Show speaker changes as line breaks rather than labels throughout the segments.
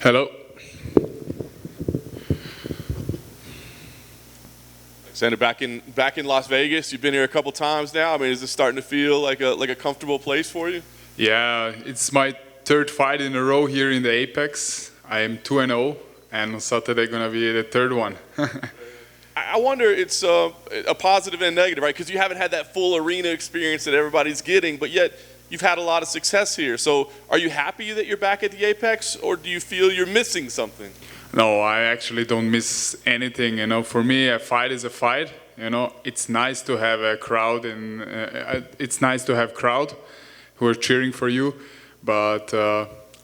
Hello.
Aleksandar, back in Las Vegas. You've been here a couple times now. I mean, is this starting to feel like a comfortable place for you?
Yeah, it's my third fight in a row here in the Apex. I am 2-0, and on Saturday gonna be the third one.
I wonder, it's a positive and negative, right? Because you haven't had that full arena experience that everybody's getting, but yet you've had a lot of success here. So are you happy that you're back at the Apex, or do you feel you're missing something?
No, I actually don't miss anything. You know, for me, a fight is a fight. You know, it's nice to have a crowd, and it's nice to have crowd who are cheering for you. But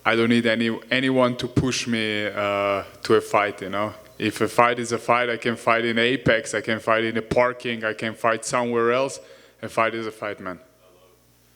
I don't need anyone to push me to a fight. You know, if a fight is a fight, I can fight in Apex, I can fight in the parking, I can fight somewhere else. A fight is a fight, man.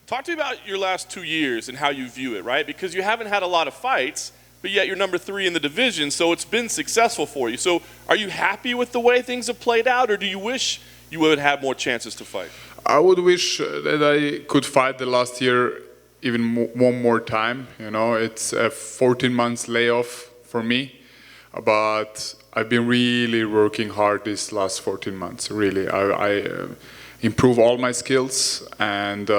Talk to me about your last 2 years and how you view it, right? Because you haven't had a lot of fights, but yet you're number 3 in the division, so it's been successful for you. So are you happy with the way things have played out, or do you wish you would have more chances to fight?
I would wish that I could fight the last year even one more time. You know, it's a 14 months layoff for me, but I've been really working hard these last 14 months. Really, I improve all my skills, and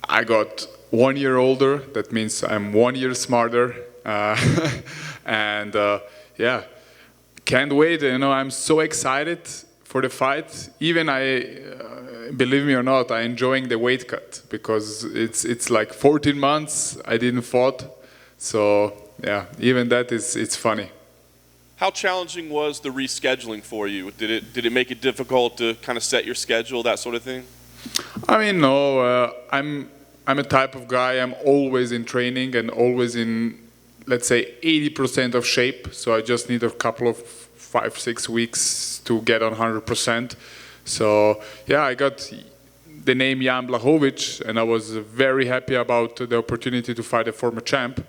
I got 1 year older. That means I'm 1 year smarter. And yeah, can't wait. You know, I'm so excited for the fight. Even believe me or not, I'm enjoying the weight cut because it's like 14 months I didn't fought. So yeah, even that it's funny.
How challenging was the rescheduling for you? Did it make it difficult to kind of set your schedule, that sort of thing?
I mean, no. I'm a type of guy. I'm always in training and always in, let's say, 80% of shape. So I just need a couple of 5-6 weeks to get on 100%. So yeah, I got the name Jan Blachowicz, and I was very happy about the opportunity to fight a former champ.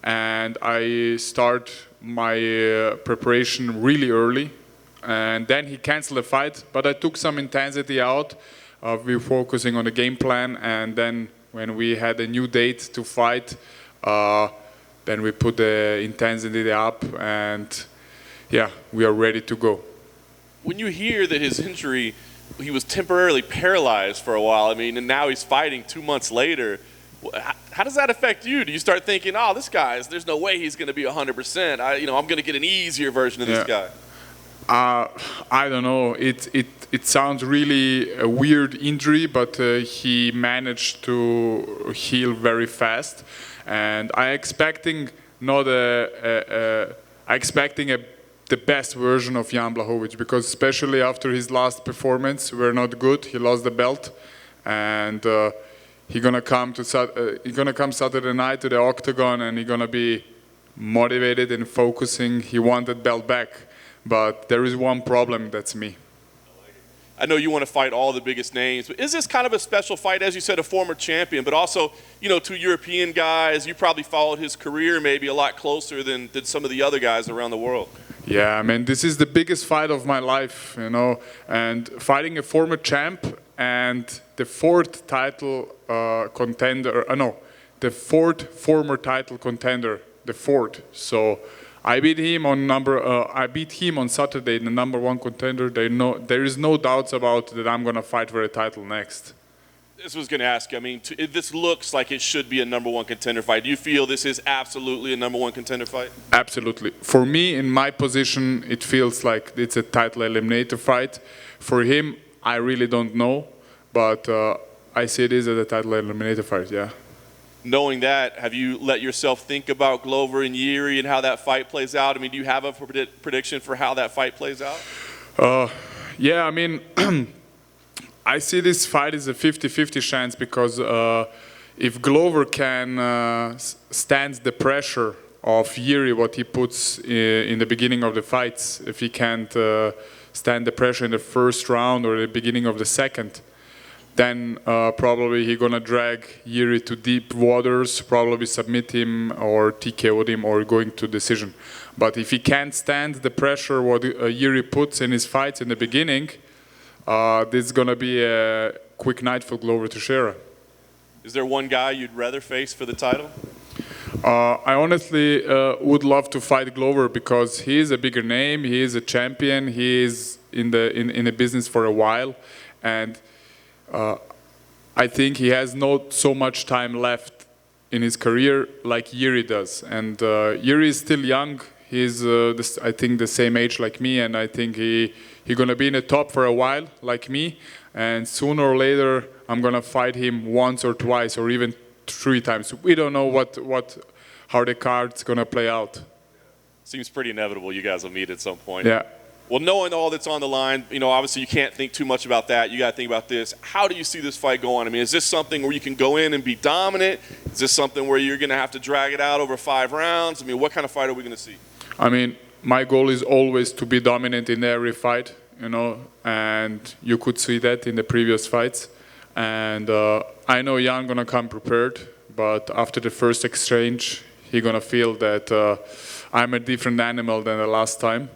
And I start my preparation really early, and then he canceled the fight. But I took some intensity out. We were focusing on the game plan, and then when we had a new date to fight, then we put the intensity up, and yeah, we are ready to go.
When you hear that his injury, he was temporarily paralyzed for a while, I mean, and now he's fighting 2 months later, how does that affect you? Do you start thinking, oh, this guy's, there's no way he's going to be 100%. I'm going to get an easier version of this guy?
I don't know. It sounds really a weird injury, but he managed to heal very fast, and I expecting the best version of Jan Blachowicz, because especially after his last performance were not good. He lost the belt, and he's gonna come Saturday night to the octagon, and he's gonna be motivated and focusing. He wants that belt back. But there is one problem, that's me.
I know you want to fight all the biggest names, but is this kind of a special fight? As you said, a former champion, but also, you know, 2 European guys. You probably followed his career maybe a lot closer than some of the other guys around the world.
Yeah, I mean, this is the biggest fight of my life, you know, and fighting a former champ and the fourth title contender, the fourth former title contender, the fourth. So I beat him on Saturday, the #1 contender. There is no doubts about that I'm going to fight for a title next.
This was going to ask you, I mean, this looks like it should be a #1 contender fight. Do you feel this is absolutely a #1 contender fight?
Absolutely. For me, in my position, it feels like it's a title eliminator fight. For him, I really don't know, but I see it is a title eliminator fight, yeah.
Knowing that, have you let yourself think about Glover and Yuri and how that fight plays out? I mean, do you have a prediction for how that fight plays out?
Yeah, I mean, I see this fight as a 50-50 chance, because if Glover can stand the pressure of Yuri, what he puts in the beginning of the fights, if he can't stand the pressure in the first round or the beginning of the second, then probably he's gonna drag Yuri to deep waters, probably submit him or TKO him or going to decision. But if he can't stand the pressure what Yuri puts in his fights in the beginning, this is gonna be a quick night for Glover Teixeira.
Is there one guy you'd rather face for the title?
I honestly would love to fight Glover because he is a bigger name. He is a champion. He is in the business for a while, and I think he has not so much time left in his career like Yuri does. And Yuri is still young. He's I think the same age like me, and I think he's gonna be in the top for a while like me. And sooner or later, I'm gonna fight him once or twice or even 3 times. We don't know how the card's gonna play out.
Seems pretty inevitable you guys will meet at some point.
Yeah.
Well, knowing all that's on the line, obviously you can't think too much about that. You got to think about this. How do you see this fight going? I mean, is this something where you can go in and be dominant? Is this something where you're going to have to drag it out over 5 rounds? I mean, what kind of fight are we going to see?
I mean, my goal is always to be dominant in every fight, and you could see that in the previous fights. And I know Jan gonna come prepared, but after the first exchange, he gonna feel that I'm a different animal than the last time.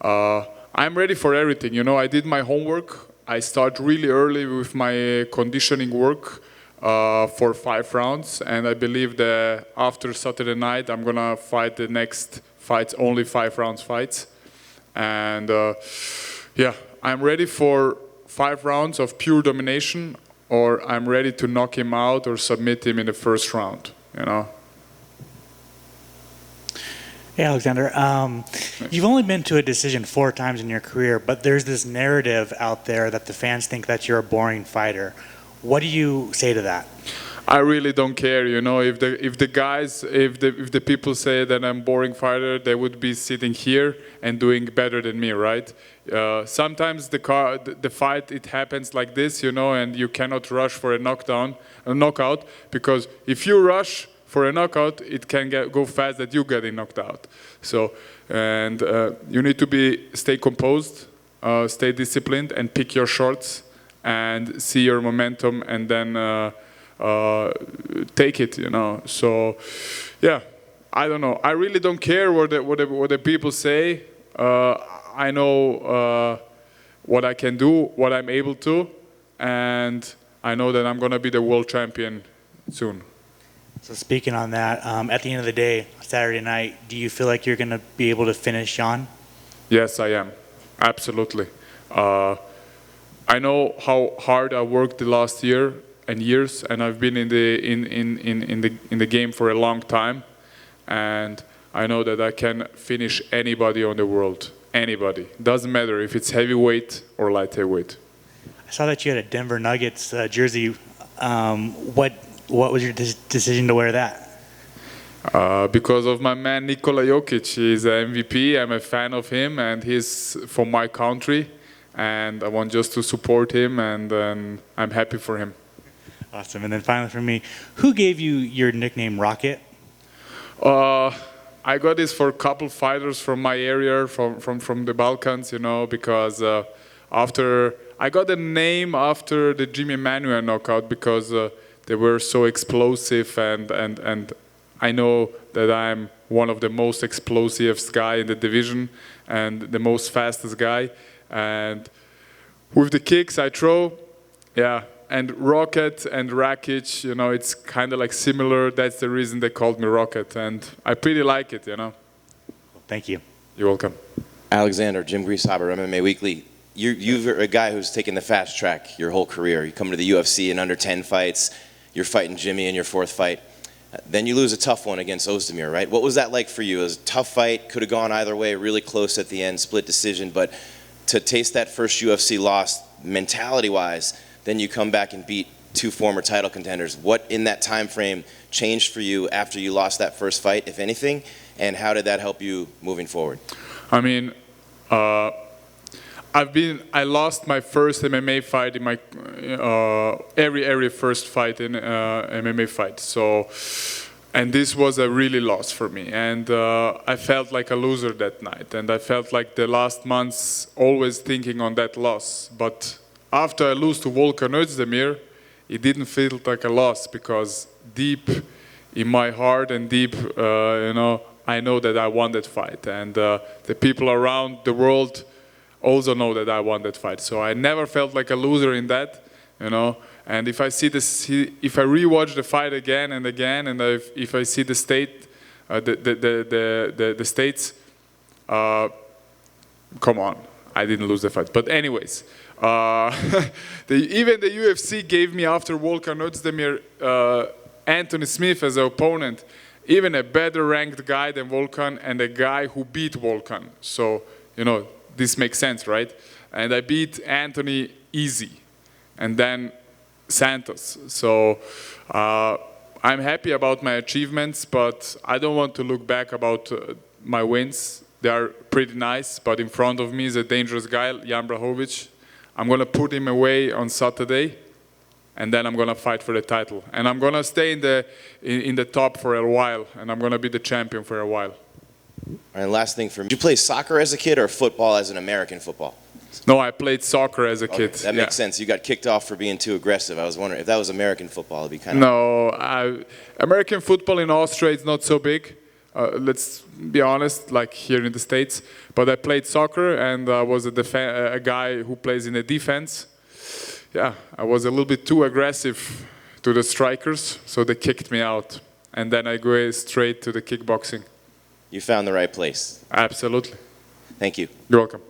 I'm ready for everything. I did my homework. I start really early with my conditioning work for 5 rounds, and I believe that after Saturday night, I'm gonna fight the next fights, only 5 rounds fights. And yeah, I'm ready for 5 rounds of pure domination, or I'm ready to knock him out or submit him in the first round.
Hey, Aleksandar. You've only been to a decision 4 times in your career, but there's this narrative out there that the fans think that you're a boring fighter. What do you say to that?
I really don't care, if the people say that I'm a boring fighter, they would be sitting here and doing better than me, right? Sometimes the fight, it happens like this, and you cannot rush for a knockout, because if you rush for a knockout, it can go fast that you getting knocked out. So, and you need to stay composed, stay disciplined, and pick your shots, and see your momentum, and then take it, So, yeah, I don't know. I really don't care what the people say. I know what I can do, what I'm able to, and I know that I'm gonna be the world champion soon.
So speaking on that, at the end of the day, Saturday night, do you feel like you're going to be able to finish Jan?
Yes, I am. Absolutely. I know how hard I worked the last years, and I've been in the game for a long time, and I know that I can finish anybody on the world. Anybody. Doesn't matter if it's heavyweight or light heavyweight.
I saw that you had a Denver Nuggets jersey. What was your decision to wear that?
Because of my man Nikola Jokic. He's an MVP. I'm a fan of him, and he's from my country, and I want just to support him, and I'm happy for him.
Awesome. And then finally for me, who gave you your nickname Rocket?
I got this for a couple fighters from my area, from the Balkans, because after I got the name after the Jimmy Manuel knockout, because they were so explosive, and I know that I'm one of the most explosive guy in the division and the most fastest guy. And with the kicks I throw, yeah, and Rocket and Rakic, it's kind of like similar. That's the reason they called me Rocket, and I pretty like it,
Thank you.
You're welcome.
Aleksandar, Jim Grieshaber, MMA Weekly. You're a guy who's taken the fast track your whole career. You come to the UFC in under 10 fights. You're fighting Jimmy in your 4th fight. Then you lose a tough one against Ozdemir, right? What was that like for you? It was a tough fight, could have gone either way, really close at the end, split decision. But to taste that first UFC loss, mentality-wise, then you come back and beat 2 former title contenders. What in that time frame changed for you after you lost that first fight, if anything? And how did that help you moving forward?
I mean, I lost my first MMA fight in my every first fight in MMA fight. So, and this was a really loss for me, and I felt like a loser that night, and I felt like the last months always thinking on that loss. But after I lose to Volkan Ozdemir, it didn't feel like a loss, because deep in my heart and deep, I know that I won that fight, and the people around the world also know that I won that fight. So I never felt like a loser in that, And if I see this, if I rewatch the fight again and again, and if I see the states, come on, I didn't lose the fight. But anyways, even the UFC gave me after Volkan Özdemir Anthony Smith as an opponent, even a better ranked guy than Volkan and a guy who beat Volkan. So, you know, this makes sense, right? And I beat Anthony easy, and then Santos. So I'm happy about my achievements, but I don't want to look back about my wins. They are pretty nice, but in front of me is a dangerous guy, Jan Blachowicz. I'm going to put him away on Saturday, and then I'm going to fight for the title. And I'm going to stay in the top for a while, and I'm going to be the champion for a while.
All right, last thing for me. Did you play soccer as a kid or football as an American football?
No, I played soccer as a kid.
That makes sense. You got kicked off for being too aggressive. I was wondering if that was American football, it'd be kind of...
No, American football in Austria is not so big. Let's be honest, like here in the States. But I played soccer, and I was a guy who plays in the defense. Yeah, I was a little bit too aggressive to the strikers, so they kicked me out. And then I go straight to the kickboxing.
You found the right place.
Absolutely.
Thank you.
You're welcome.